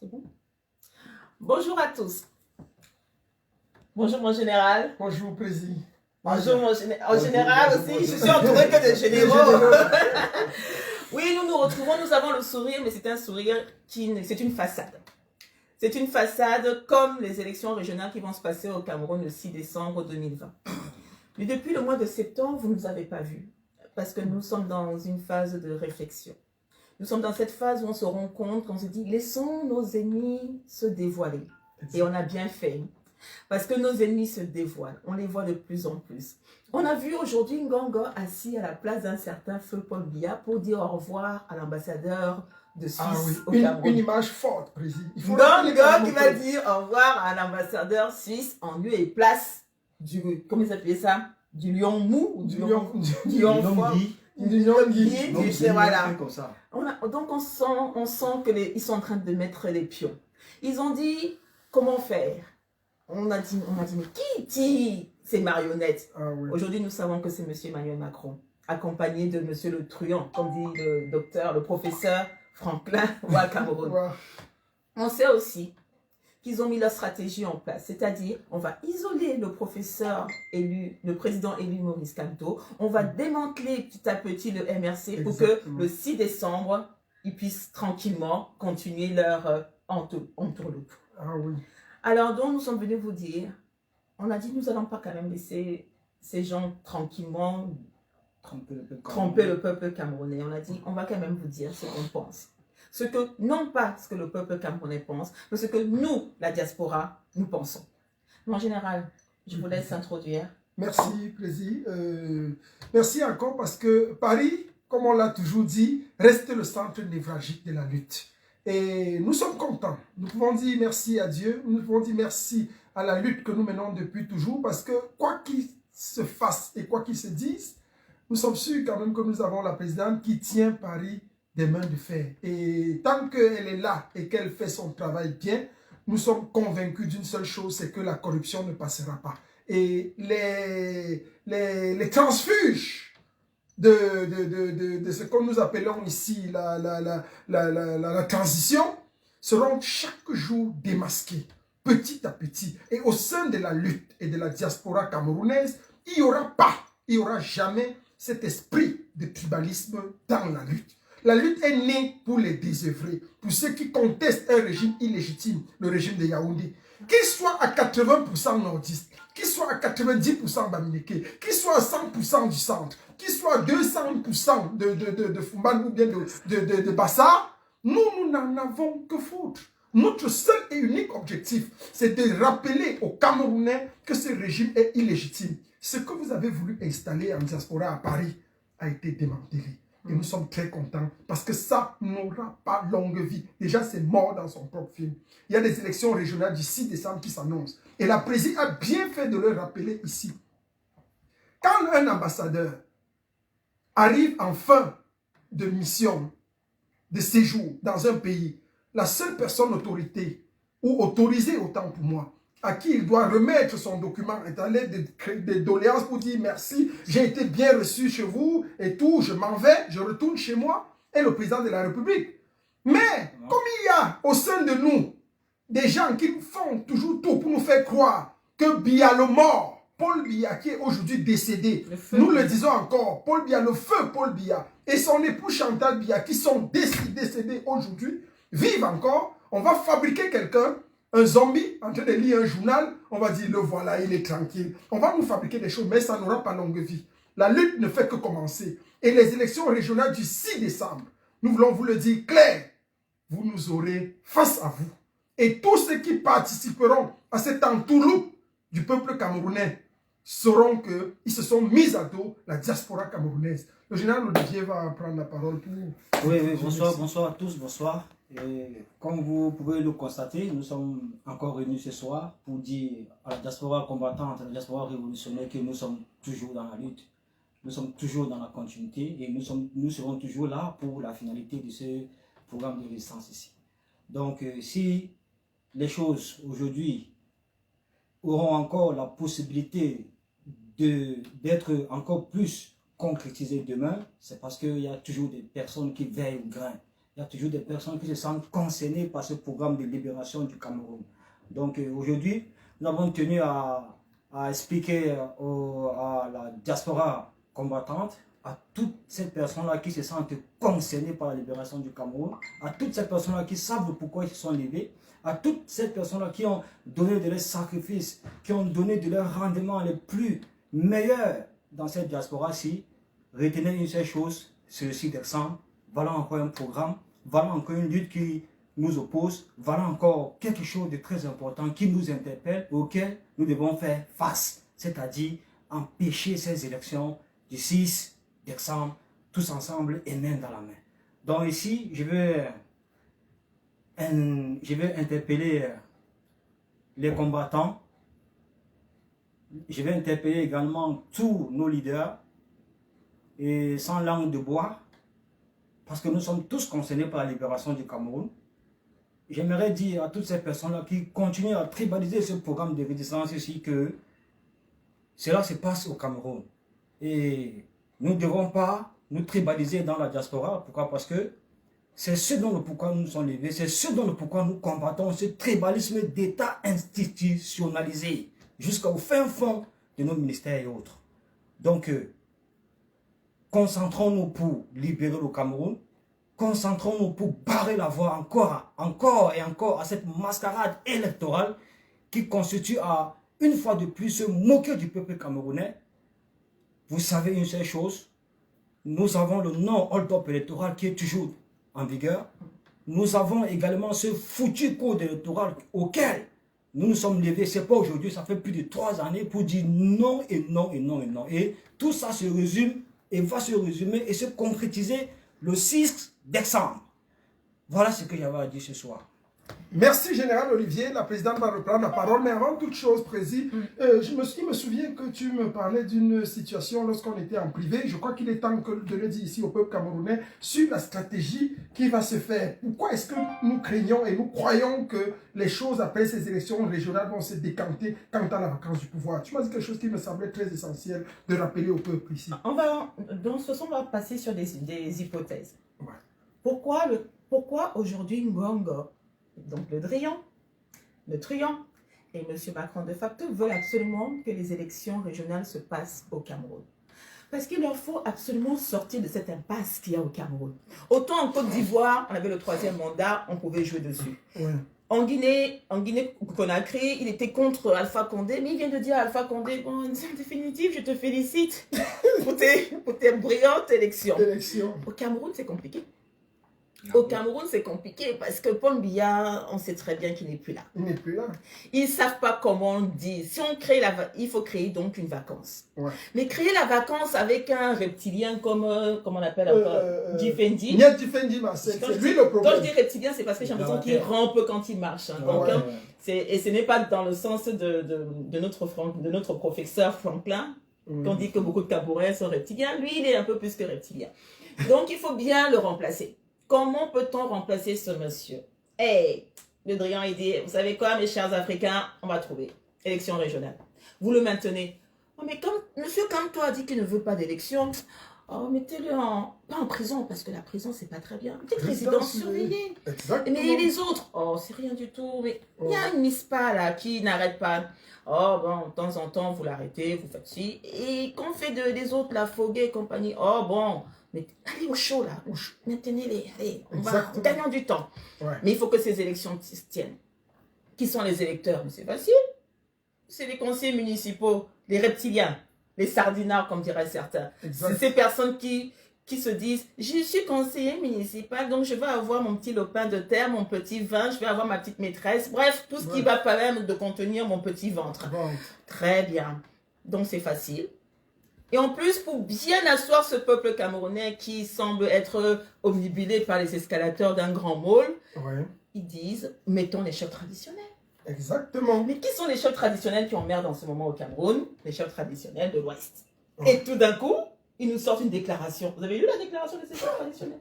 C'est bon? Bonjour à tous. Bonjour mon général. Bonjour président. Bonjour mon général aussi. Je suis entourée que de généraux. Oui, nous nous retrouvons, nous avons le sourire, mais c'est un sourire c'est une façade. C'est une façade comme les élections régionales qui vont se passer au Cameroun le 6 décembre 2020. Mais depuis le mois de septembre, vous ne nous avez pas vus parce que nous sommes dans une phase de réflexion. Nous sommes dans cette phase où on se rend compte, on se dit, laissons nos ennemis se dévoiler. Et on a bien fait. Parce que nos ennemis se dévoilent. On les voit de plus en plus. On a vu aujourd'hui Ngongo assis à la place d'un certain Feu Paul Biya pour dire au revoir à l'ambassadeur de Suisse au Cameroun. Une image forte, président. Ngongo qui va dire au revoir à l'ambassadeur suisse en lieu et place du, comment ils appelaient ça? Du lion mou ou du lion fort. Voilà. Donc on sent qu'ils sont en train de mettre les pions. Ils ont dit comment faire. On a dit mais qui tire ces marionnettes? Aujourd'hui nous savons que c'est M. Emmanuel Macron, accompagné de M. Le Truand, comme dit le docteur, le professeur Franklin au Cameroun. On sait aussi qu'ils ont mis leur stratégie en place, c'est-à-dire on va isoler le professeur élu, le président élu Maurice Kamto, on va démanteler petit à petit le MRC pour que le 6 décembre, ils puissent tranquillement continuer leur entourloupe. Alors donc nous sommes venus vous dire, on a dit nous n'allons pas quand même laisser ces gens tranquillement tromper le peuple camerounais. On a dit on va quand même vous dire ce qu'on pense. Non pas ce que le peuple camerounais pense, mais ce que nous, la diaspora, nous pensons. Mais en général, je vous laisse introduire. Merci, président. Merci encore parce que Paris, comme on l'a toujours dit, reste le centre névralgique de la lutte. Et nous sommes contents. Nous pouvons dire merci à Dieu, nous pouvons dire merci à la lutte que nous menons depuis toujours parce que quoi qu'il se fasse et quoi qu'il se dise, nous sommes sûrs quand même que nous avons la présidente qui tient Paris des mains de fer. Et tant qu'elle est là et qu'elle fait son travail bien, nous sommes convaincus d'une seule chose, c'est que la corruption ne passera pas. Et les transfuges de ce que nous appelons ici la transition seront chaque jour démasqués, petit à petit. Et au sein de la lutte et de la diaspora camerounaise, il n'y aura jamais cet esprit de tribalisme dans la lutte. La lutte est née pour les désœuvrés, pour ceux qui contestent un régime illégitime, le régime de Yaoundé. Qu'il soit à 80% nordiste, qu'il soit à 90% Bamileke, qu'il soit à 100% du centre, qu'il soit à 200% de Fumban ou bien de Bassar, nous n'en avons que foutre. Notre seul et unique objectif, c'est de rappeler aux Camerounais que ce régime est illégitime. Ce que vous avez voulu installer en diaspora à Paris a été démantelé. Et nous sommes très contents parce que ça n'aura pas longue vie. Déjà, c'est mort dans son propre film. Il y a des élections régionales du 6 décembre qui s'annoncent. Et la présidente a bien fait de le rappeler ici. Quand un ambassadeur arrive en fin de mission, de séjour dans un pays, la seule personne autorité ou autorisée autant pour moi, à qui il doit remettre son document, est allé des doléances pour dire merci, j'ai été bien reçu chez vous et tout, je m'en vais, je retourne chez moi, et le président de la République. Mais, comme il y a au sein de nous des gens qui font toujours tout pour nous faire croire que Biya le mort, Paul Biya qui est aujourd'hui décédé, nous le disons encore, Paul Biya, le feu Paul Biya, et son époux Chantal Biya qui sont décédés aujourd'hui, vivent encore, on va fabriquer quelqu'un, un zombie en train de lire un journal, on va dire, le voilà, il est tranquille. On va nous fabriquer des choses, mais ça n'aura pas longue vie. La lutte ne fait que commencer. Et les élections régionales du 6 décembre, nous voulons vous le dire clair, vous nous aurez face à vous. Et tous ceux qui participeront à cette entourloupe du peuple camerounais sauront qu'ils se sont mis à dos la diaspora camerounaise. Le général Olivier va prendre la parole pour... Oui, bonsoir à tous, bonsoir. Et comme vous pouvez le constater, nous sommes encore réunis ce soir pour dire à la diaspora combattante, à la diaspora révolutionnaire que nous sommes toujours dans la lutte, nous sommes toujours dans la continuité et nous serons toujours là pour la finalité de ce programme de résistance ici. Donc si les choses aujourd'hui auront encore la possibilité d'être encore plus concrétisées demain, c'est parce qu'il y a toujours des personnes qui veillent au grain. il y a toujours des personnes qui se sentent concernées par ce programme de libération du Cameroun. Donc aujourd'hui, nous avons tenu à expliquer à la diaspora combattante, à toutes ces personnes-là qui se sentent concernées par la libération du Cameroun, à toutes ces personnes-là qui savent pourquoi ils se sont levés, à toutes ces personnes-là qui ont donné de leurs sacrifices, qui ont donné de leurs rendements les plus meilleurs dans cette diaspora-ci. Retenez une seule chose, c'est le 6 décembre. Voilà encore un programme, voilà encore une lutte qui nous oppose, voilà encore quelque chose de très important qui nous interpelle, auquel nous devons faire face, c'est-à-dire empêcher ces élections du 6 décembre, tous ensemble et main dans la main. Donc ici, je vais interpeller les combattants, je vais interpeller également tous nos leaders, et sans langue de bois, parce que nous sommes tous concernés par la libération du Cameroun. J'aimerais dire à toutes ces personnes-là qui continuent à tribaliser ce programme de résistance ici que cela se passe au Cameroun. Et nous ne devons pas nous tribaliser dans la diaspora. Pourquoi? Parce que c'est ce dont le pourquoi nous sommes levés, c'est ce dont le pourquoi nous combattons ce tribalisme d'État institutionnalisé jusqu'au fin fond de nos ministères et autres. Donc, concentrons-nous pour libérer le Cameroun. Concentrons-nous pour barrer la voie encore et encore à cette mascarade électorale qui constitue à, une fois de plus, se moquer du peuple camerounais. Vous savez une seule chose, nous avons le non-hold-up électoral qui est toujours en vigueur. Nous avons également ce foutu code électoral auquel nous nous sommes levés, c'est pas aujourd'hui, ça fait plus de 3 années pour dire non et non et non et non. Et tout ça se résume et va se résumer et se concrétiser le 6 décembre. Voilà ce que j'avais à dire ce soir. Merci, Général Olivier. La présidente va reprendre la parole. Mais avant toute chose, Président, il me souviens que tu me parlais d'une situation lorsqu'on était en privé. Je crois qu'il est temps de le dire ici au peuple camerounais sur la stratégie qui va se faire. Pourquoi est-ce que nous craignons et nous croyons que les choses après ces élections régionales vont se décanter quant à la vacance du pouvoir? Tu m'as dit quelque chose qui me semblait très essentiel de rappeler au peuple ici. On va passer sur des hypothèses. Ouais. Pourquoi aujourd'hui Ngongo, donc le truand et M. Macron de facto veulent absolument que les élections régionales se passent au Cameroun? Parce qu'il leur faut absolument sortir de cette impasse qu'il y a au Cameroun. Autant en Côte d'Ivoire, on avait le 3e mandat, on pouvait jouer dessus. Ouais. En Guinée-Conakry, il était contre Alpha Condé, mais il vient de dire à Alpha Condé, bon, en définitive, je te félicite pour tes brillantes élections. Au Cameroun, c'est compliqué. Au Cameroun, c'est compliqué parce que Paul Biya, on sait très bien qu'il n'est plus là. Il n'est plus là. Ils ne savent pas comment on dit. Si on crée il faut créer donc une vacance. Ouais. Mais créer la vacance avec un reptilien comme on appelle encore Difendi. Niet Difendi, c'est lui le problème. Quand je dis reptilien, c'est parce que j'ai l'impression qu'il rampe quand il marche. Hein. Donc, et ce n'est pas dans le sens de notre professeur Franklin, qu'on dit que beaucoup de Camerounais sont reptiliens. Lui, il est un peu plus que reptilien. Donc, il faut bien le remplacer. Comment peut-on remplacer ce monsieur? Hey, Le Drian, il dit, vous savez quoi, mes chers Africains, on va trouver. Élection régionale. Vous le maintenez. Oh, mais comme monsieur Kanto a dit qu'il ne veut pas d'élection, oh, mettez-le pas en prison, parce que la prison, c'est pas très bien. Petite résidence surveillée. Exactement. Mais les autres, oh, c'est rien du tout. Mais il y a une MISPA là qui n'arrête pas. Oh, bon, de temps en temps, vous l'arrêtez, vous faites ci. Et qu'on fait des autres, la Foguet et compagnie. Oh, bon. Mais allez au chaud là, maintenez-les, allez, on va gagnant du temps. Ouais. Mais il faut que ces élections tiennent. Qui sont les électeurs? Mais c'est facile. C'est les conseillers municipaux, les reptiliens, les sardinards comme diraient certains. C'est ces personnes qui se disent, je suis conseiller municipal, donc je vais avoir mon petit lopin de terre, mon petit vin, je vais avoir ma petite maîtresse, bref, tout ce qui va permettre de contenir mon petit ventre. Très bien. Donc c'est facile. Et en plus, pour bien asseoir ce peuple camerounais qui semble être omnibulé par les escalateurs d'un grand môle, ils disent, mettons les chefs traditionnels. Exactement. Mais qui sont les chefs traditionnels qui emmerdent en ce moment au Cameroun? Les chefs traditionnels de l'Ouest. Et tout d'un coup, ils nous sortent une déclaration. Vous avez lu la déclaration de ces chefs traditionnels?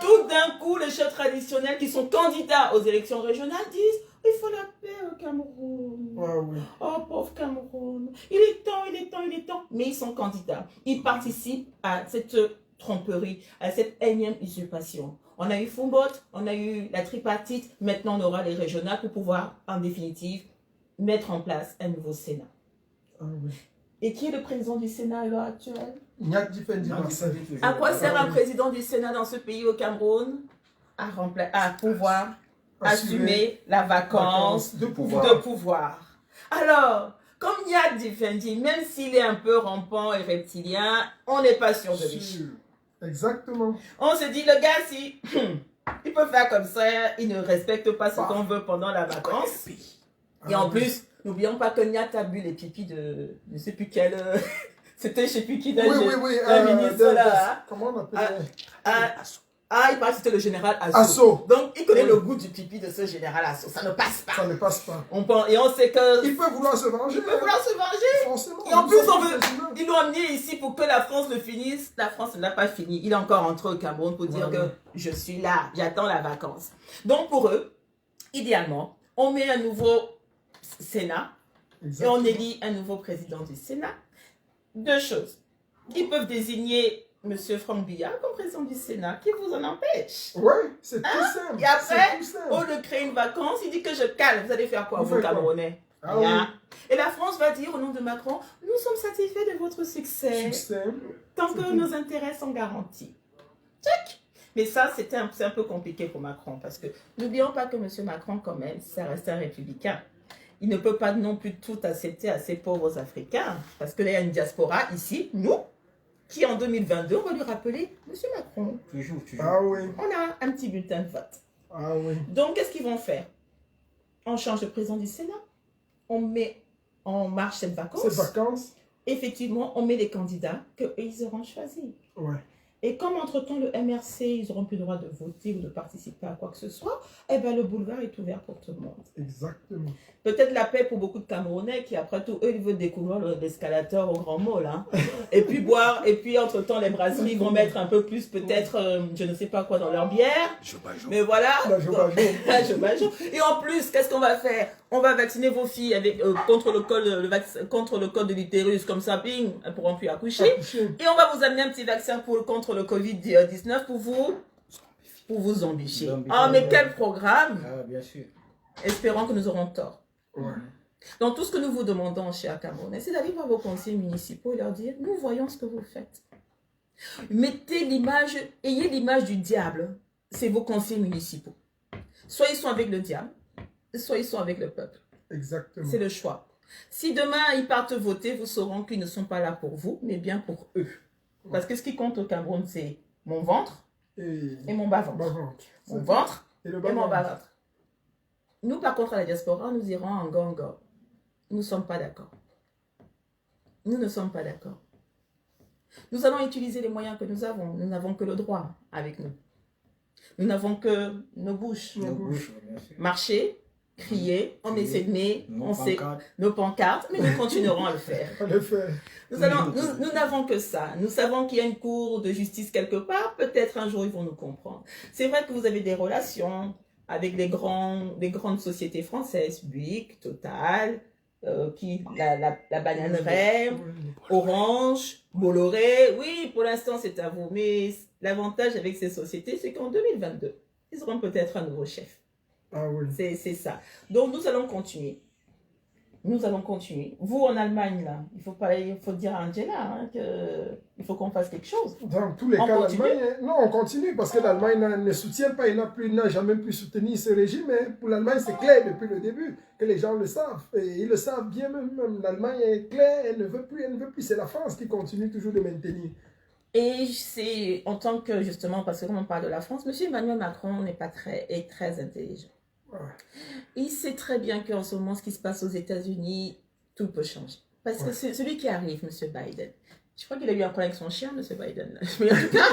Tout d'un coup, les chefs traditionnels qui sont candidats aux élections régionales disent, il faut la paix au Cameroun. Oh, pauvre Cameroun. Il est temps. Mais ils sont candidats. Ils participent à cette tromperie, à cette énième usurpation. On a eu Foumbot, on a eu la tripartite, maintenant on aura les régionales pour pouvoir, en définitive, mettre en place un nouveau Sénat. Ah, oui. Et qui est le président du Sénat à l'heure actuelle? Nyat Fendi Marcel. À quoi sert un président du Sénat dans ce pays, au Cameroun? À pouvoir assumer la vacance de pouvoir. Alors, comme Nyat Fendi, même s'il est un peu rampant et reptilien, on n'est pas sûr de lui. Exactement. On se dit, le gars, si il peut faire comme ça, il ne respecte pas ce qu'on veut pendant la vacance. Et en plus, n'oublions pas que Nyat a bu les pipis de je ne sais plus quel... C'était je ne sais plus qui d'un ministre là. Comment on appelle il paraît que c'était le général Asso. Donc, il connaît le goût du pipi de ce général Asso. Ça ne passe pas. Ça ne passe pas. Et on sait que... Il peut vouloir se venger. Forcément. Et en plus, ils l'ont amené ici pour que la France le finisse. La France n'a pas fini. Il est encore entré au Cameroun pour dire que je suis là, j'attends la vacance. Donc, pour eux, idéalement, on met un nouveau Sénat. Exactement. Et on élit un nouveau président du Sénat. Deux choses. Ils peuvent désigner M. Franck Biya comme président du Sénat. Qui vous en empêche? Oui, c'est tout simple. Et après, au lieu de créer une vacance, il dit que je cale. Vous allez faire quoi, vous, Camerounais? Oui. Et la France va dire au nom de Macron, nous sommes satisfaits de votre succès. Tant que nos intérêts sont garantis. Check. Mais ça, c'est un peu compliqué pour Macron. Parce que n'oublions pas que M. Macron, quand même, ça reste un républicain. Il ne peut pas non plus tout accepter à ces pauvres Africains. Parce qu'il y a une diaspora ici, nous, qui en 2022, on va lui rappeler, Monsieur Macron, toujours. Ah oui. On a un petit bulletin de vote. Ah oui. Donc, qu'est-ce qu'ils vont faire? On change de président du Sénat, on met en marche cette vacance. Effectivement, on met les candidats qu'ils auront choisis. Ouais. Et comme entre-temps, le MRC, ils n'auront plus le droit de voter ou de participer à quoi que ce soit, eh bien, le boulevard est ouvert pour tout le monde. Exactement. Peut-être la paix pour beaucoup de Camerounais qui, après tout, eux, ils veulent découvrir l'escalator au Grand Mall. Hein. Et puis boire, et puis entre-temps, les brasseries vont mettre un peu plus, peut-être, je ne sais pas quoi, dans leur bière. Mais voilà. Et en plus, qu'est-ce qu'on va faire? On va vacciner vos filles avec, contre le col de l'utérus, comme ça, bing, elles ne pourront plus accoucher. Et on va vous amener un petit vaccin contre le Covid-19 pour vous zombifier. Ah, mais quel programme! Ah, bien sûr. Espérons que nous aurons tort. Ouais. Donc, tout ce que nous vous demandons, chers Camerounais, c'est d'aller voir vos conseillers municipaux et leur dire, nous voyons ce que vous faites. Ayez l'image du diable. C'est vos conseillers municipaux. Soit ils sont avec le diable, soit ils sont avec le peuple. Exactement. C'est le choix. Si demain ils partent voter, vous saurez qu'ils ne sont pas là pour vous, mais bien pour eux. Ouais. Parce que ce qui compte au Cameroun, c'est mon ventre et mon bas-ventre. Mon ventre et mon bas-ventre. Nous, par contre, à la diaspora, nous irons en gang-gang. Nous ne sommes pas d'accord. Nous ne sommes pas d'accord. Nous allons utiliser les moyens que nous avons. Nous n'avons que le droit avec nous. Nous n'avons que nos bouches. Marcher, crier, on essaie de nez, nos pancartes, mais nous continuerons à le faire. Nous n'avons que ça. Nous savons qu'il y a une cour de justice quelque part. Peut-être un jour, ils vont nous comprendre. C'est vrai que vous avez des relations avec les grandes sociétés françaises, Buick, Total, la Bananeraie, Orange, Bolloré. Oui, pour l'instant, c'est à vous. Mais l'avantage avec ces sociétés, c'est qu'en 2022, ils auront peut-être un nouveau chef. Ah oui. C'est ça. Donc, nous allons continuer. Nous allons continuer. Vous, en Allemagne, là, il faut dire à Angela qu'il faut qu'on fasse quelque chose. Dans tous les cas, l'Allemagne... Non, on continue parce que l'Allemagne ne soutient pas, il n'a jamais pu soutenir ce régime. Mais pour l'Allemagne, c'est clair depuis le début que les gens le savent. Et ils le savent bien même. L'Allemagne est claire, elle ne veut plus. C'est la France qui continue toujours de maintenir. Et c'est en tant que, justement, parce que quand on parle de la France, M. Emmanuel Macron n'est pas très intelligent. Ouais. Il sait très bien qu'en ce moment, ce qui se passe aux États-Unis, tout peut changer. Parce que c'est celui qui arrive, M. Biden. Je crois qu'il a eu un problème avec son chien, M. Biden. Mais en tout cas,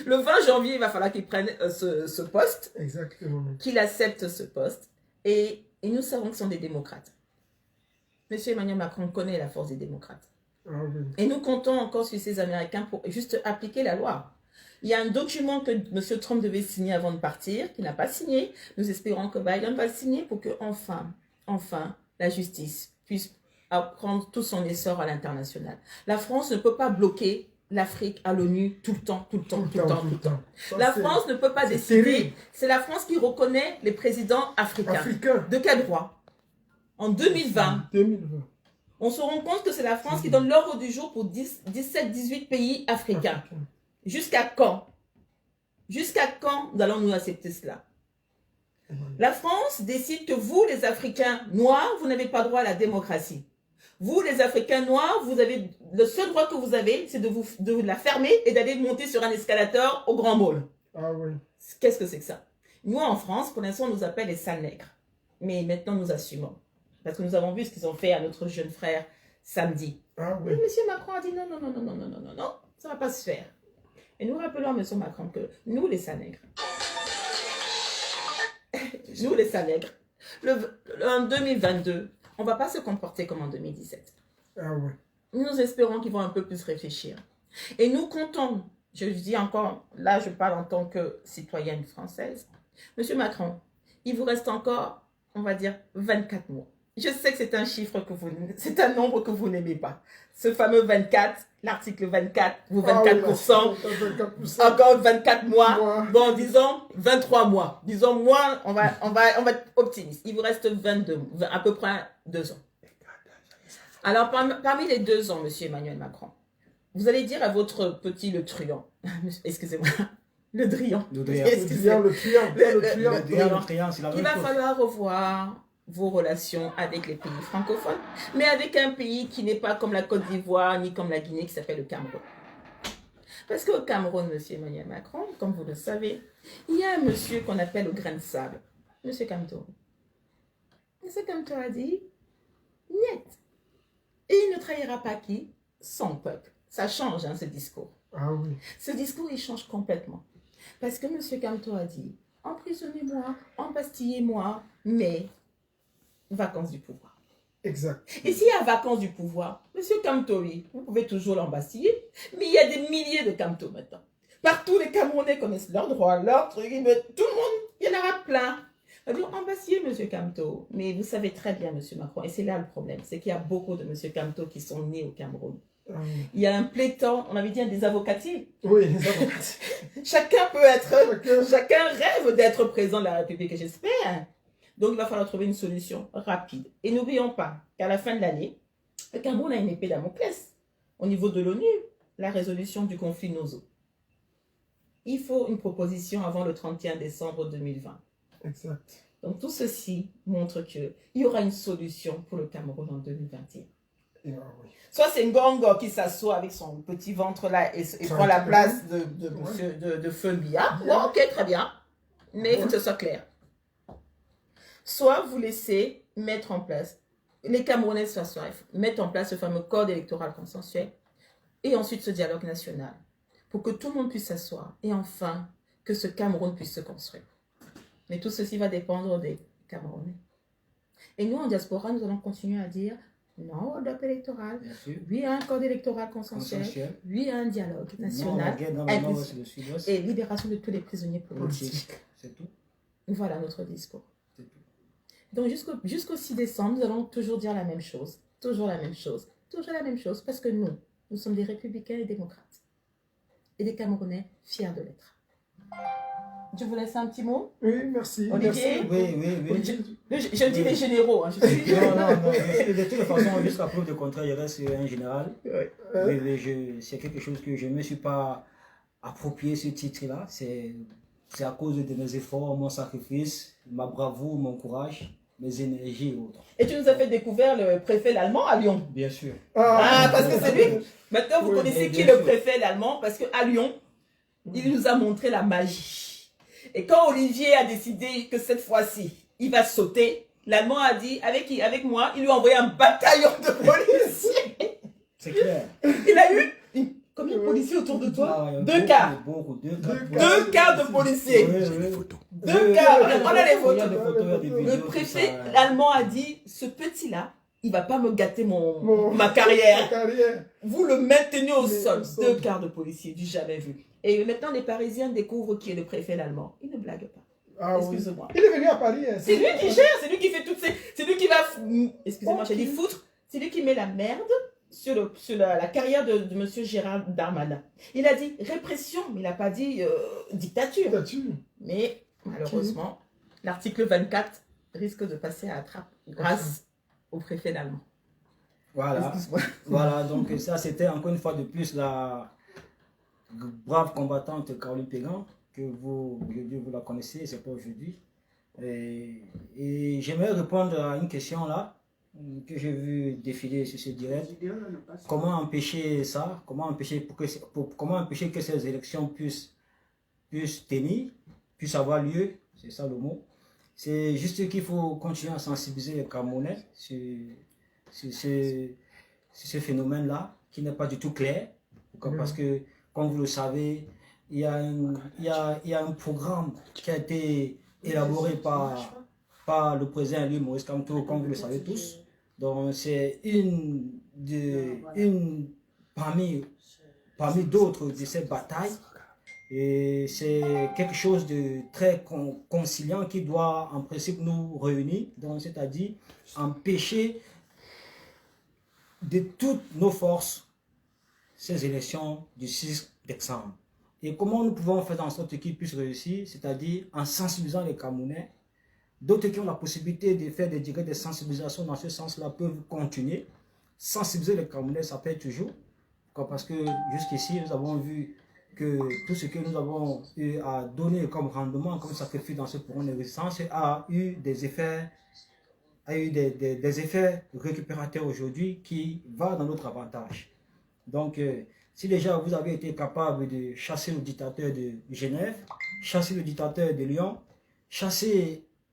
le 20 janvier, il va falloir qu'il prenne ce poste. Exactement. Qu'il accepte ce poste. Et nous savons que ce sont des démocrates. M. Emmanuel Macron connaît la force des démocrates. Ah oui. Et nous comptons encore sur ces Américains pour juste appliquer la loi. Il y a un document que M. Trump devait signer avant de partir, qu'il n'a pas signé. Nous espérons que Biden va le signer pour que enfin, la justice puisse prendre tout son essor à l'international. La France ne peut pas bloquer l'Afrique à l'ONU tout le temps, tout le temps, tout le temps, tout le temps. Ça, La France ne peut pas décider. terrible. C'est la France qui reconnaît les présidents africains. Africain. De quel droit? En 2020, 2020. on se rend compte que c'est la France qui donne l'ordre du jour pour 17-18 pays africains. Jusqu'à quand? Jusqu'à quand nous allons nous accepter cela? La France décide que vous, les Africains noirs, vous n'avez pas droit à la démocratie. Vous, les Africains noirs, vous avez le seul droit que vous avez, c'est de la fermer et d'aller monter sur un escalator au Grand Mall. Ah oui. Qu'est-ce que c'est que ça? Nous, en France, pour l'instant, on nous appelle les sales nègres. Mais maintenant, nous assumons. Parce que nous avons vu ce qu'ils ont fait à notre jeune frère samedi. Ah oui. Et M. Macron a dit non, non, non, non, non, non, non, non, non, ça ne va pas se faire. Et nous rappelons à M. Macron que nous, les sales nègres, nous, les sales nègres, en 2022, on ne va pas se comporter comme en 2017. Ah oui. Nous espérons qu'ils vont un peu plus réfléchir. Et nous comptons, je dis encore, là je parle en tant que citoyenne française, Monsieur Macron, il vous reste encore, on va dire, 24 mois. Je sais que c'est un chiffre c'est un nombre que vous n'aimez pas. Ce fameux 24, l'article 24, ou 24%, encore 24 mois, bon, disons 23 mois. Disons moins, on va être optimiste. Il vous reste 22, à peu près 2 ans. Alors, parmi les 2 ans, Monsieur Emmanuel Macron, vous allez dire à votre petit le truand, excusez-moi, le drian, le truand, il va falloir revoir vos relations avec les pays francophones, mais avec un pays qui n'est pas comme la Côte d'Ivoire ni comme la Guinée, qui s'appelle le Cameroun. Parce qu'au Cameroun, Monsieur Emmanuel Macron, comme vous le savez, il y a un monsieur qu'on appelle le grain de sable, Monsieur Kamto. Monsieur Kamto a dit, niet. Et il ne trahira pas qui? Son peuple. Ça change, hein, ce discours. Ah oui. Ce discours, il change complètement. Parce que M. Kamto a dit, emprisonnez-moi, embastillez-moi, mais vacances du pouvoir. Exact. Et s'il y a vacances du pouvoir, M. Kamto, oui, vous pouvez toujours l'embastiller, mais il y a des milliers de Kamto maintenant. Partout, les Camerounais connaissent leurs droits, leurs trucs, mais tout le monde, il y en aura plein. C'est-à-dire, embastiller M. Kamto. Mais vous savez très bien, M. Macron, et c'est là le problème, c'est qu'il y a beaucoup de M. Kamto qui sont nés au Cameroun. Il y a un pléthore, on avait dit des avocatiers. Oui, des avocatiers. Chacun peut être, chacun rêve d'être président de la République, j'espère. Donc, il va falloir trouver une solution rapide. Et n'oublions pas qu'à la fin de l'année, le Cameroun a une épée Damoclès au niveau de l'ONU, la résolution du conflit Nozo. Il faut une proposition avant le 31 décembre 2020. Exact. Donc, tout ceci montre qu'il y aura une solution pour le Cameroun en 2021. Oui. Soit c'est Ngongo qui s'assoit avec son petit ventre là et prend la place de Feu Biya. Bon, ok, très bien. Mais il faut que ce soit clair. Soit vous laissez mettre en place, les Camerounais mettre en place ce fameux code électoral consensuel et ensuite ce dialogue national pour que tout le monde puisse s'asseoir et enfin que ce Cameroun puisse se construire. Mais tout ceci va dépendre des Camerounais. Et nous, en diaspora, nous allons continuer à dire non au bloc électoral, oui à un code électoral consensuel, oui à un dialogue national et libération de tous les prisonniers politiques. C'est tout. Voilà notre discours. Donc jusqu'au 6 décembre, nous allons toujours dire la même chose. Toujours la même chose. Toujours la même chose. Parce que nous sommes des républicains et démocrates. Et des Camerounais fiers de l'être. Je vous laisse un petit mot. Oui, merci. Olivier. Oui. Je dis les généraux. Hein, non. De toute façon, jusqu'à preuve de contraire, je reste un général. C'est quelque chose que je ne me suis pas approprié, ce titre-là. C'est à cause de mes efforts, mon sacrifice, ma bravoure, mon courage, mes énergies et autres. Et tu nous as fait découvrir le préfet l'allemand à Lyon. Bien sûr. Parce que c'est lui. Maintenant, vous connaissez qui est le préfet l'allemand, parce qu'à Lyon, il nous a montré la magie. Et quand Olivier a décidé que cette fois-ci, il va sauter, l'allemand a dit, avec moi, il lui a envoyé un bataillon de policiers. C'est clair. Il a eu combien de policiers autour de toi? 2 quarts. 2 quarts de policiers. 2 quarts. On a les photos. Le préfet allemand a dit, ce petit-là, il ne va pas me gâter ma carrière. Vous le maintenez au sol. 2 quarts de policiers, du jamais vu. Et maintenant, les Parisiens découvrent qui est le préfet allemand. Il ne blague pas. Excusez-moi. Il est venu à Paris. C'est lui qui gère, c'est lui qui fait toutes ces... C'est lui qui va... Excusez-moi, j'ai dit foutre. C'est lui qui met la merde sur la carrière de M. Gérald Darmanin. Il a dit répression, mais il n'a pas dit dictature. Mais malheureusement, l'article 24 risque de passer à la trappe grâce au préfet d'Allemand. Voilà, voilà, donc ça c'était encore une fois de plus la brave combattante Caroline Pégan, que vous la connaissez, c'est pas aujourd'hui. Et j'aimerais répondre à une question là, que j'ai vu défiler sur ce direct. Comment empêcher ça? Comment empêcher que ces élections puissent tenir, puissent avoir lieu? C'est ça le mot. C'est juste qu'il faut continuer à sensibiliser les Camerounais sur ce phénomène-là, qui n'est pas du tout clair. Parce que, comme vous le savez, il y a un programme qui a été élaboré par le président élu Maurice Kamto, comme vous le savez tous. Donc c'est parmi d'autres de ces batailles. Et c'est quelque chose de très conciliant qui doit en principe nous réunir, c'est-à-dire empêcher de toutes nos forces ces élections du 6 décembre. Et comment nous pouvons faire en sorte qu'ils puissent réussir, c'est-à-dire en sensibilisant les Camerounais. D'autres qui ont la possibilité de faire des directs de sensibilisation dans ce sens-là peuvent continuer. Sensibiliser les Camerounais, ça paye toujours. Parce que jusqu'ici, nous avons vu que tout ce que nous avons eu à donner comme rendement, comme sacrifice dans ce programme de résistance, a eu des effets, des effets récupérateurs aujourd'hui qui vont dans notre avantage. Donc, si déjà vous avez été capable de chasser le dictateur de Genève, chasser le dictateur de Lyon,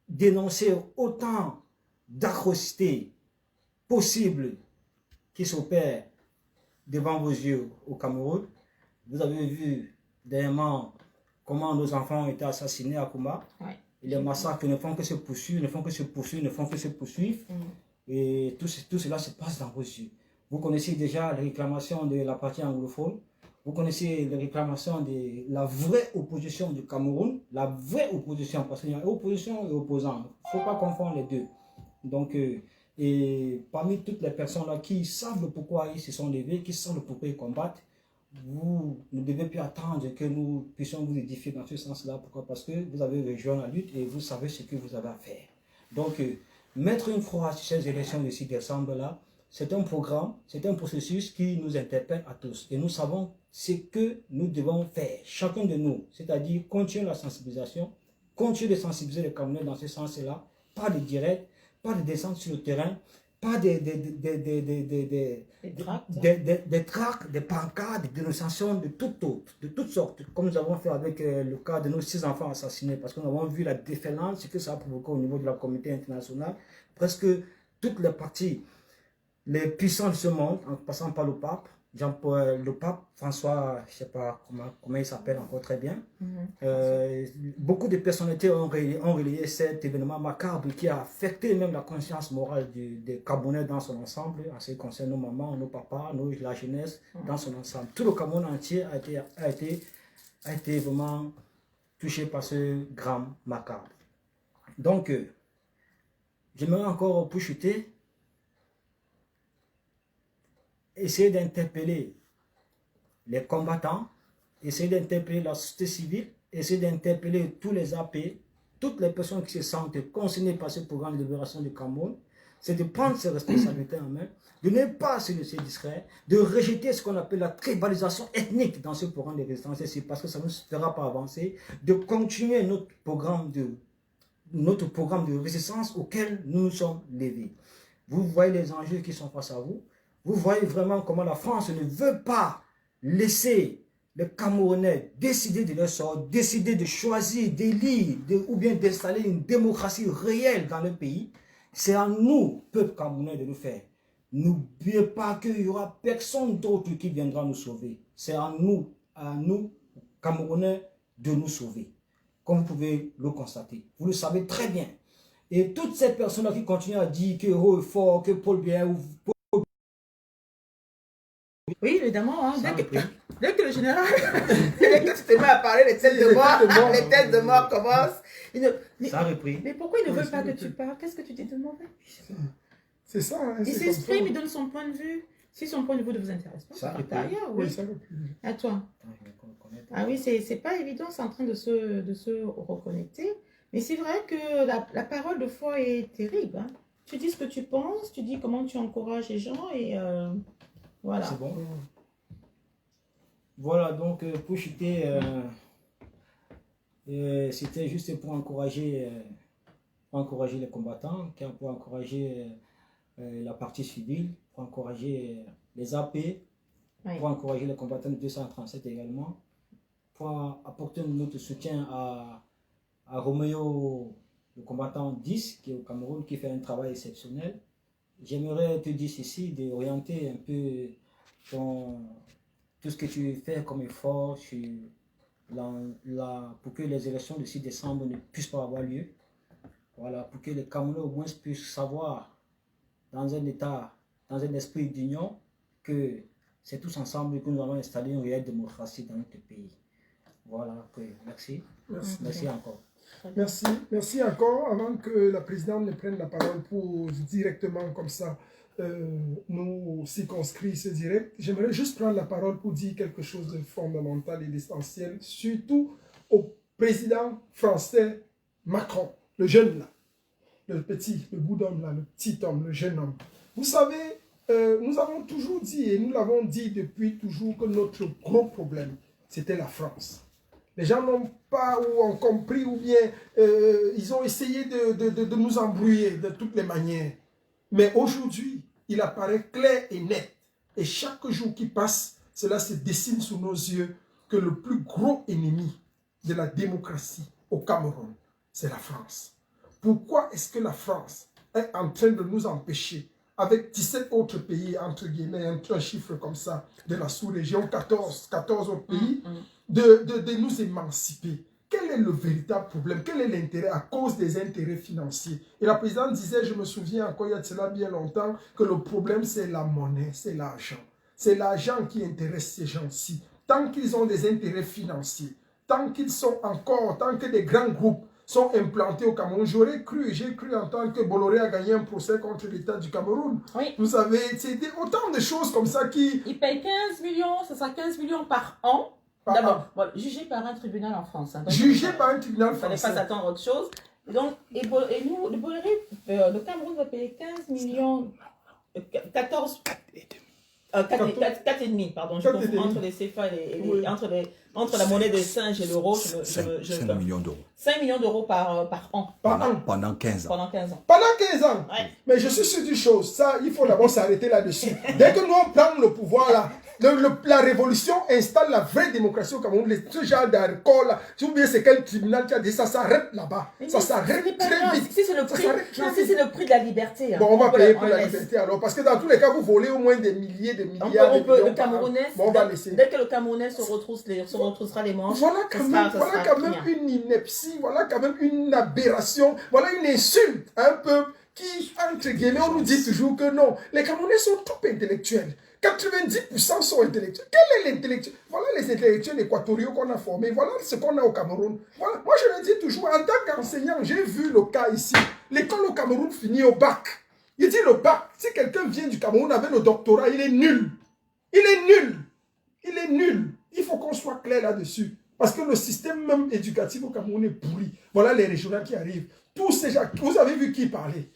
dénoncer autant d'atrocités possibles qui s'opèrent devant vos yeux au Cameroun. Vous avez vu dernièrement comment nos enfants ont été assassinés à Kouma. Ouais. Et les massacres ne font que se poursuivre, ne font que se poursuivre, ne font que se poursuivre. Et tout cela se passe dans vos yeux. Vous connaissez déjà les réclamations de la partie anglophone. Vous connaissez les réclamations de la vraie opposition du Cameroun. La vraie opposition, parce qu'il y a opposition et opposant. Il ne faut pas confondre les deux. Donc, et parmi toutes les personnes-là qui savent pourquoi ils se sont levés, qui savent pourquoi ils combattent, vous ne devez plus attendre que nous puissions vous édifier dans ce sens-là. Pourquoi? Parce que vous avez rejoint la lutte et vous savez ce que vous avez à faire. Donc, mettre une croix sur ces élections du 6 décembre-là, c'est un programme, c'est un processus qui nous interpelle à tous. Et nous savons ce que nous devons faire, chacun de nous. C'est-à-dire continuer la sensibilisation, continuer de sensibiliser les Camerounais dans ce sens-là, pas de direct, pas de descente sur le terrain, pas des tracts, des pancartes, des dénonciations de toutes sortes, comme nous avons fait avec le cas de nos 6 enfants assassinés, parce que nous avons vu la déferlante, ce que ça a provoqué au niveau de la communauté internationale. Presque toutes les parties, les puissants de ce monde, en passant par le pape, le pape François, je ne sais pas comment il s'appelle encore très bien, beaucoup de personnalités ont relayé cet événement macabre qui a affecté même la conscience morale des Camerounais dans son ensemble, en ce qui concerne nos mamans, nos papas, la jeunesse dans son ensemble. Tout le Cameroun entier a été vraiment touché par ce drame macabre. Donc, j'aimerais encore pour chuter, essayer d'interpeller les combattants, essayer d'interpeller la société civile, essayer d'interpeller tous les AP, toutes les personnes qui se sentent concernées par ce programme de libération du Cameroun, c'est de prendre ses responsabilités en main, de ne pas se laisser distraire, de rejeter ce qu'on appelle la tribalisation ethnique dans ce programme de résistance, parce que ça ne nous fera pas avancer, de continuer notre programme de résistance auquel nous nous sommes levés. Vous voyez les enjeux qui sont face à vous. Vous voyez vraiment comment la France ne veut pas laisser les Camerounais décider de leur sort, décider de choisir, d'élire ou bien d'installer une démocratie réelle dans le pays. C'est à nous, peuple camerounais, de nous faire. N'oubliez pas qu'il n'y aura personne d'autre qui viendra nous sauver. C'est à nous, Camerounais, de nous sauver. Comme vous pouvez le constater. Vous le savez très bien. Et toutes ces personnes-là qui continuent à dire que Héros est fort, que Paul Biya ou oui, évidemment. Hein. Dès que le général, dès que tu te mets à parler, les têtes de mort commencent. Ça a repris. Mais pourquoi il ne veut pas que tu parles? Qu'est-ce que tu t'es demandé? C'est ça. Hein, il s'exprime, il donne son point de vue. Si son point de vue ne vous intéresse pas, Ça, partez ailleurs, oui. Oui, ça va plus. À toi. Ah oui, c'est pas évident, c'est en train de se reconnecter. Mais c'est vrai que la parole de foi est terrible. Hein. Tu dis ce que tu penses, tu dis comment tu encourages les gens et voilà. C'est bon. Voilà, donc pour chuter, c'était juste pour encourager les combattants, pour encourager la partie civile, pour encourager les AP, Oui. pour encourager les combattants de 237 également, pour apporter notre soutien à Roméo, le combattant 10, qui est au Cameroun, qui fait un travail exceptionnel. J'aimerais te dire ceci, d'orienter un peu tout ce que tu fais comme effort pour que les élections du 6 décembre ne puissent pas avoir lieu. Voilà, pour que les Camerounais au moins puissent savoir, dans un état, dans un esprit d'union, que c'est tous ensemble que nous allons installer une réelle démocratie dans notre pays. Voilà, merci. Merci. Merci encore. Merci. Merci encore. Avant que la présidente ne prenne la parole pour directement comme ça nous circonscrire ce direct, j'aimerais juste prendre la parole pour dire quelque chose de fondamental et d'essentiel, surtout au président français Macron, le jeune là, le petit, le bout d'homme là, le petit homme, le jeune homme. Vous savez, nous avons toujours dit, et nous l'avons dit depuis toujours, que notre gros problème, c'était la France. Les gens n'ont pas ou ont compris ou bien ils ont essayé de nous embrouiller de toutes les manières. Mais aujourd'hui, il apparaît clair et net. Et chaque jour qui passe, cela se dessine sous nos yeux que le plus gros ennemi de la démocratie au Cameroun, c'est la France. Pourquoi est-ce que la France est en train de nous empêcher, avec 17 autres pays, entre guillemets, un chiffre comme ça, de la sous-région, 14 autres pays, de nous émanciper? Quel est le véritable problème? Quel est l'intérêt? À cause des intérêts financiers. Et la présidente disait, je me souviens encore il y a de cela bien longtemps, que le problème c'est la monnaie, c'est l'argent. C'est l'argent qui intéresse ces gens-ci. Tant qu'ils ont des intérêts financiers, tant qu'ils sont encore, tant que des grands groupes sont implantés au Cameroun, j'ai cru entendre que Bolloré a gagné un procès contre l'État du Cameroun. Oui. Vous savez, c'est autant de choses comme ça qui... Il paye 15 millions, ça sera 15 millions par an. D'abord, voilà, jugé par un tribunal en France. Hein, jugé par un tribunal français. Il ne fallait pas s'attendre à autre chose. Donc, et nous, le Cameroun va payer 15 millions, 14, 4,5, pardon, je confonds entre les CFA et oui. entre la monnaie de singe et l'euro. 5 millions d'euros. 5 millions d'euros par an. Pendant 15 ans. Pendant 15 ans. Pendant 15 ans. Ouais. Mais je suis sûr d'une chose, ça, il faut d'abord s'arrêter là-dessus. Dès que nous on prend le pouvoir là, la révolution installe la vraie démocratie au Cameroun. Ce genre d'accord là, tu oublies c'est quel tribunal qui a dit ça s'arrête là-bas. Ça s'arrête très vite. Si c'est le prix de la liberté. Hein. Bon, on va payer pour la liberté alors. Parce que dans tous les cas, vous volez au moins des milliers, des milliards. Le Camerounais, bon, on va laisser. Dès que le Camerounais se retroussera les manches, voilà quand même une ineptie, voilà quand même une aberration, voilà une insulte à un peuple qui, entre guillemets, on nous dit toujours que non, les Camerounais sont trop intellectuels. 90% sont intellectuels. Quel est l'intellectuel? Voilà les intellectuels équatoriaux qu'on a formés. Voilà ce qu'on a au Cameroun. Voilà. Moi, je le dis toujours, en tant qu'enseignant, j'ai vu le cas ici. L'école au Cameroun finit au bac. Il dit le bac, si quelqu'un vient du Cameroun avec le doctorat, il est nul. Il est nul. Il est nul. Il faut qu'on soit clair là-dessus. Parce que le système même éducatif au Cameroun est pourri. Voilà les régionaux qui arrivent. Tous ces gens, vous avez vu qui parlait?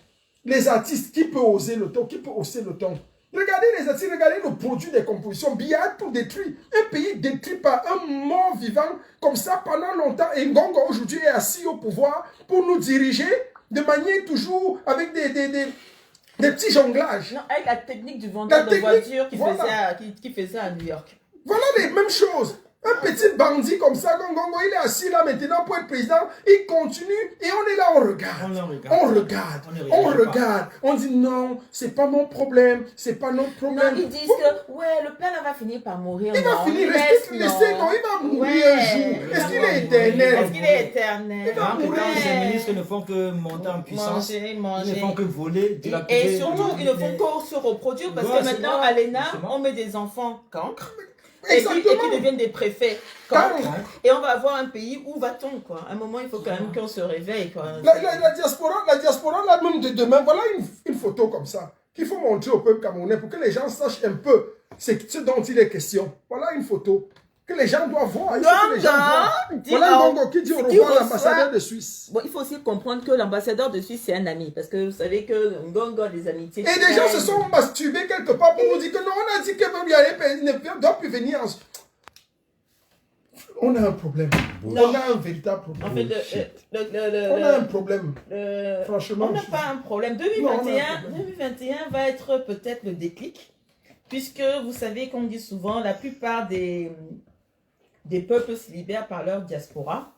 Les artistes, qui peut oser le ton, qui peut hausser le ton? Regardez les artistes, regardez le produit des compositions. Billard pour détruire. Un pays détruit par un mort vivant comme ça pendant longtemps. Et Ngongo aujourd'hui est assis au pouvoir pour nous diriger de manière toujours avec des petits jonglages. Non, avec la technique du vendeur de voitures qui faisait à New York. Voilà les mêmes choses. Un petit bandit comme ça, Ngongo, il est assis là maintenant pour être président, il continue et on est là, on regarde. On dit non, c'est pas mon problème, c'est pas notre problème. Non, ils disent que ouais, le père là va finir par mourir. Il va finir, il va mourir un jour. Est-ce qu'il est éternel? Est-ce qu'il est éternel? Il va mourir. Les ministres ne font que monter en puissance, ils ne font que voler. Et surtout, ils ne font que se reproduire parce que maintenant, à l'ENA, on met des enfants cancres. Et qui deviennent des préfets. Et on va avoir un pays où va-t-on, quoi. À un moment, il faut quand même qu'on se réveille, quoi. La diaspora, là même de demain, voilà une photo comme ça. qu'il faut montrer au peuple camerounais pour que les gens sachent un peu ce dont il est question. Voilà une photo que les gens doivent voir. Il faut que les gens voient. Voilà Ngongo qui dit au revoir à l'ambassadeur de Suisse. Bon, il faut aussi comprendre que l'ambassadeur de Suisse, c'est un ami. Parce que vous savez que Ngongo a des amitiés. Et des gens se sont masturbés quelque part pour nous dire que non, on a dit que ne doit plus venir. On a un problème. Non. On a un véritable problème. En fait, on a un problème. Franchement. On n'a pas un problème. 2021 va être peut-être le déclic. Puisque vous savez qu'on dit souvent, la plupart des peuples se libèrent par leur diaspora.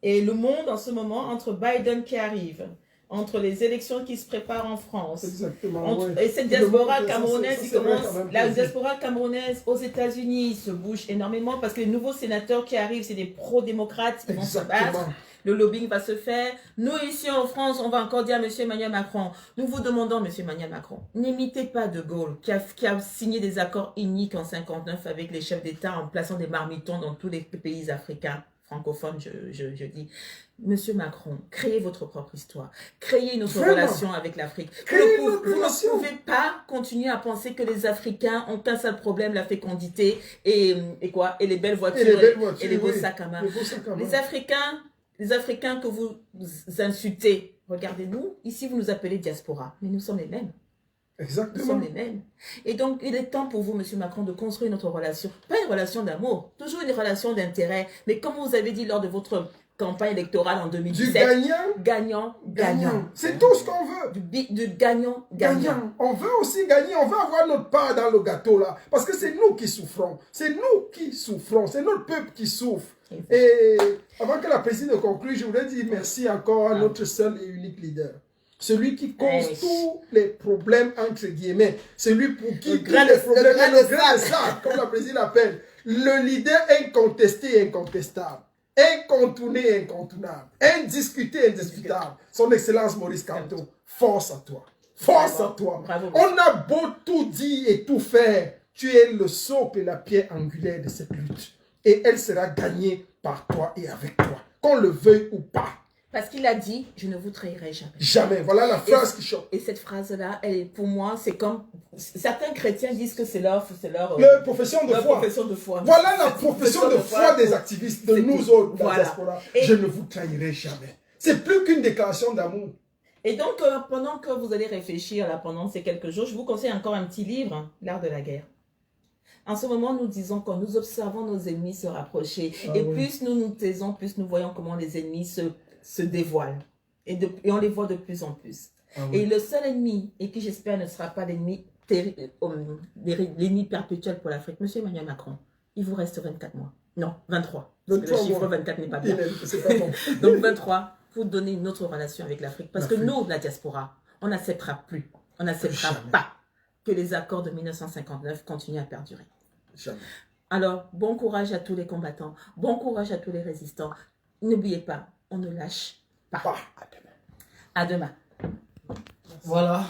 Et le monde en ce moment, entre Biden qui arrive, entre les élections qui se préparent en France, et cette diaspora camerounaise qui commence, la diaspora camerounaise aux États-Unis se bouge énormément parce que les nouveaux sénateurs qui arrivent, c'est des pro-démocrates, ils vont se battre. Le lobbying va se faire. Nous, ici en France, on va encore dire à M. Emmanuel Macron, nous vous demandons, M. Emmanuel Macron, n'imitez pas De Gaulle, qui a signé des accords uniques en 1959 avec les chefs d'État en plaçant des marmitons dans tous les pays africains, francophones, je dis. Monsieur Macron, créez votre propre histoire. Créez une autre relation avec l'Afrique. Vous ne pouvez pas continuer à penser que les Africains ont qu'un seul problème, la fécondité et les belles voitures et les beaux sacs à main. Les Africains que vous insultez, regardez-nous, ici vous nous appelez diaspora, mais nous sommes les mêmes. Exactement. Nous sommes les mêmes. Et donc, il est temps pour vous, Monsieur Macron, de construire notre relation. Pas une relation d'amour, toujours une relation d'intérêt. Mais comme vous avez dit lors de votre campagne électorale en 2017, du gagnant. C'est tout ce qu'on veut. Du gagnant. On veut aussi gagner, on veut avoir notre part dans le gâteau là. Parce que c'est nous qui souffrons. C'est nous qui souffrons. C'est notre peuple qui souffre. Et avant que la présidente conclue, je voudrais dire merci encore à notre seul et unique leader. Celui qui cause tous les problèmes, entre guillemets. Celui pour qui le grain de sable, comme la présidente l'appelle. Le leader incontesté et incontestable. Incontourné, incontournable. Indiscuté, indiscutable. Son Excellence Maurice Kamto. Force à toi. Force à toi. Bravo. On a beau tout dire et tout faire. Tu es le socle et la pierre angulaire de cette lutte. Et elle sera gagnée par toi et avec toi. Qu'on le veuille ou pas. Parce qu'il a dit, je ne vous trahirai jamais. Jamais. Voilà la phrase qui choque. Et cette phrase-là, pour moi, c'est comme... Certains chrétiens disent que c'est leur profession de foi. Voilà la profession de foi des activistes, de nous autres, la diaspora. Je ne vous trahirai jamais. C'est plus qu'une déclaration d'amour. Et donc, pendant que vous allez réfléchir là, pendant ces quelques jours, je vous conseille encore un petit livre, L'art de la guerre. En ce moment, nous disons quand nous observons nos ennemis se rapprocher. Plus nous nous taisons, plus nous voyons comment les ennemis se dévoilent. Et on les voit de plus en plus. Et le seul ennemi, et qui j'espère ne sera pas l'ennemi perpétuel pour l'Afrique, Monsieur Emmanuel Macron, il vous reste 24 mois. Non, 23. Donc le chiffre 24 n'est pas bien. C'est pas bon. Donc 23, pour donner une autre relation avec l'Afrique. Parce que nous, la diaspora, on n'acceptera plus, on n'acceptera pas que les accords de 1959 continuent à perdurer. Jamais. Alors, bon courage à tous les combattants, bon courage à tous les résistants. N'oubliez pas, on ne lâche pas. À demain. À demain. Voilà.